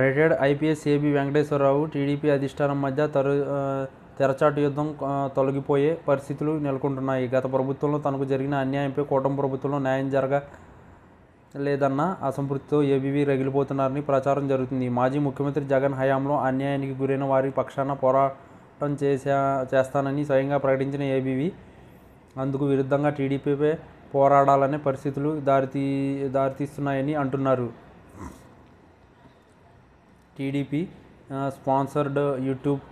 Retired IPS A B Venkateswara Rao TDP అధిష్టానం మధ్య తెరచాటు యుద్ధం తొలగిపోయే పరిస్థితులు నెలకొంటున్నాయి. గత ప్రభుత్వంలో తనకు జరిగిన అన్యాయంపై కూటమి ప్రభుత్వంలో న్యాయం జరగలేదన్న అసంతృప్తితో ఏబీవీ రగిలిపోతున్నారని ప్రచారం జరుగుతుంది. మాజీ ముఖ్యమంత్రి జగన్ హయాంలో అన్యాయానికి గురైన వారి పక్షాన పోరాటం చేస్తానని స్వయంగా ప్రకటించిన ఏబీవీ అందుకు విరుద్ధంగా టీడీపీపై పోరాడాలనే పరిస్థితులు దారితీస్తున్నాయని అంటున్నారు. టీడీపీ స్పాన్సర్డ్ యూట్యూబ్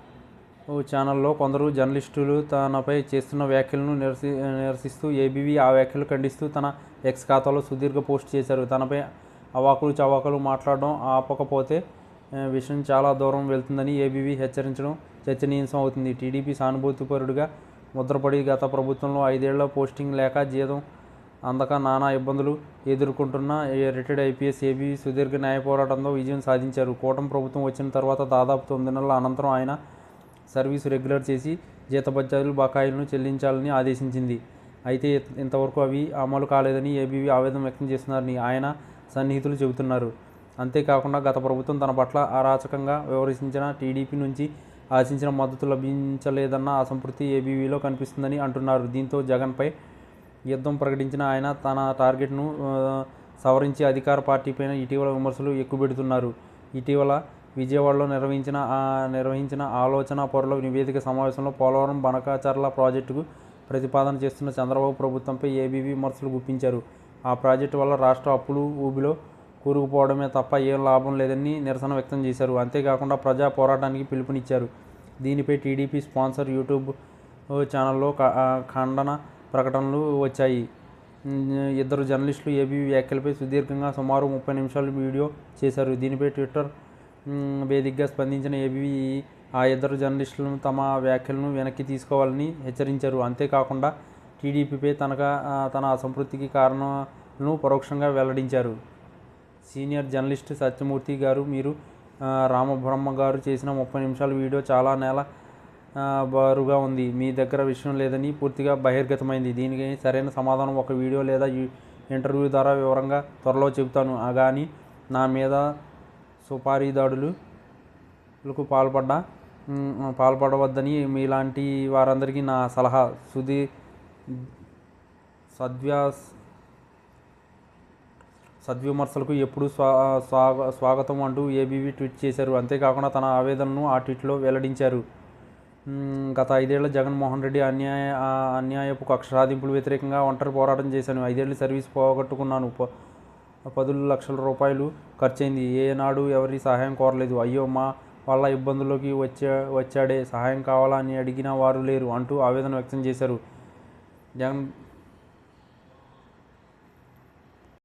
ఛానల్లో కొందరు జర్నలిస్టులు తనపై చేస్తున్న వ్యాఖ్యలను నిరసిస్తూ ఏబీవీ ఆ వ్యాఖ్యలు ఖండిస్తూ తన ఎక్స్ ఖాతాలో సుదీర్ఘ పోస్ట్ చేశారు. తనపై అవాకులు చవాకులు మాట్లాడడం ఆపకపోతే విషయం చాలా దూరం వెళ్తుందని ఏబీవీ హెచ్చరించడం చర్చనీయాంశం అవుతుంది. టీడీపీ సానుభూతిపరుడిగా ముద్రపడి గత ప్రభుత్వంలో 5 ఏళ్ల పోస్టింగ్ లేక జీతం అందక నానా ఇబ్బందులు ఎదుర్కొంటున్న రిటైర్డ్ ఐపీఎస్ ఏబీవీ సుదీర్ఘ న్యాయ పోరాటంతో విజయం సాధించారు. కూటమి ప్రభుత్వం వచ్చిన తర్వాత దాదాపు 9 నెలల అనంతరం ఆయన సర్వీసు రెగ్యులర్ చేసి జీతభత్యాలు బకాయిలను చెల్లించాలని ఆదేశించింది. అయితే ఇంతవరకు అవి అమలు కాలేదని ఏబీవీ ఆవేదన వ్యక్తం చేస్తున్నారని ఆయన సన్నిహితులు చెబుతున్నారు. అంతేకాకుండా గత ప్రభుత్వం తన పట్ల అరాచకంగా వ్యవహరించిన టీడీపీ నుంచి ఆశించిన మద్దతు లభించలేదన్న అసంతృప్తి ఏబీవీలో కనిపిస్తుందని అంటున్నారు. దీంతో జగన్పై యుద్ధం ప్రకటించిన ఆయన తన టార్గెట్ను సవరించి అధికార పార్టీపైన ఇటీవల విమర్శలు ఎక్కుపెడుతున్నారు. ఇటీవల విజయవాడలో నిర్వహించిన ఆలోచన పరుల నివేదిక సమావేశంలో పోలవరం బనకచర్ల ప్రాజెక్టుకు ప్రతిపాదన చేస్తున్న చంద్రబాబు ప్రభుత్వంపై ఏబీవీ విమర్శలు గుప్పించారు. ఆ ప్రాజెక్టు వల్ల రాష్ట్ర అప్పులు ఊబిలో కూరుకుపోవడమే తప్ప ఏం లాభం లేదని నిరసన వ్యక్తం చేశారు. అంతేకాకుండా ప్రజా పోరాటానికి పిలుపునిచ్చారు. దీనిపై టీడీపీ స్పాన్సర్ యూట్యూబ్ ఛానల్లో ఖండన ప్రకటనలు వచ్చాయి. ఇద్దరు జర్నలిస్టులు ఏబీవీ వ్యాఖ్యలపై సుదీర్ఘంగా సుమారు 30 నిమిషాలు వీడియో చేశారు. దీనిపై ట్విట్టర్ వేదికగా స్పందించిన ఏబీవీ ఆ ఇద్దరు జర్నలిస్టులను తమ వ్యాఖ్యలను వెనక్కి తీసుకోవాలని హెచ్చరించారు. అంతేకాకుండా టీడీపీపై తన అసంతృప్తికి కారణాలను పరోక్షంగా వెల్లడించారు. సీనియర్ జర్నలిస్ట్ సత్యమూర్తి గారు, మీరు రామబ్రహ్మ గారు చేసిన 30 నిమిషాల వీడియో చాలా బారుగా ఉంది. మీ దగ్గర విషయం లేదని పూర్తిగా బహిర్గతమైంది. దీనికి సరైన సమాధానం ఒక వీడియో లేదా ఇంటర్వ్యూ ద్వారా వివరంగా త్వరలో చెబుతాను. కానీ నా మీద సుపారీ దాడులకు పాల్పడవద్దని మీలాంటి వారందరికీ నా సలహా. సద్విమర్శలకు ఎప్పుడూ స్వాగతం అంటూ ఏబీవీ ట్వీట్ చేశారు. అంతేకాకుండా తన ఆవేదనను ఆ ట్వీట్లో వెల్లడించారు. గత 5 ఏళ్ల జగన్మోహన్ రెడ్డి అన్యాయపు కక్ష సాధింపులు వ్యతిరేకంగా ఒంటరి పోరాటం చేశాను. 5 ఏళ్ల సర్వీస్ పోగొట్టుకున్నాను. 10 లక్షల రూపాయలు ఖర్చయింది. ఏనాడు ఎవరి సహాయం కోరలేదు. అయ్యో మా వల్ల ఇబ్బందుల్లోకి వచ్చాడే, సహాయం కావాలా అని అడిగిన వారు లేరు అంటూ ఆవేదన వ్యక్తం చేశారు. జగన్